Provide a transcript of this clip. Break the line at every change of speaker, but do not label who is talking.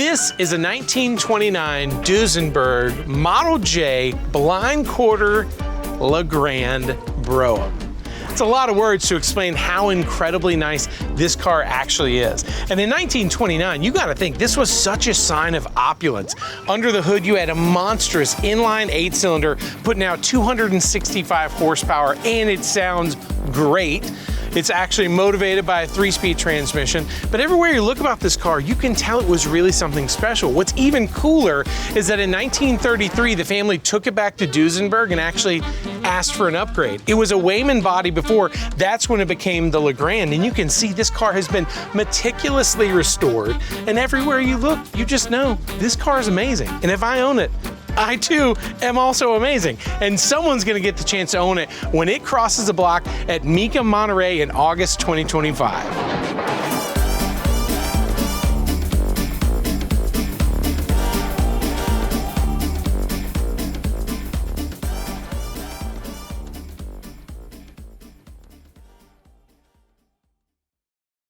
This is a 1929 Duesenberg Model J blind quarter LaGrande Brougham. It's a lot of words to explain how incredibly nice this car actually is. And in 1929, you gotta think, this was such a sign of opulence. Under the hood, you had a monstrous inline 8-cylinder putting out 265 horsepower, and it sounds great. It's actually motivated by a 3-speed transmission, but everywhere you look about this car, you can tell it was really something special. What's even cooler is that in 1933, the family took it back to Duesenberg and actually asked for an upgrade. It was a Wayman body before. That's when it became the LaGrande, and you can see this car has been meticulously restored, and everywhere you look, you just know this car is amazing. And if I own it, I too am also amazing. And someone's gonna get the chance to own it when it crosses the block at Mecum Monterey in August 2025.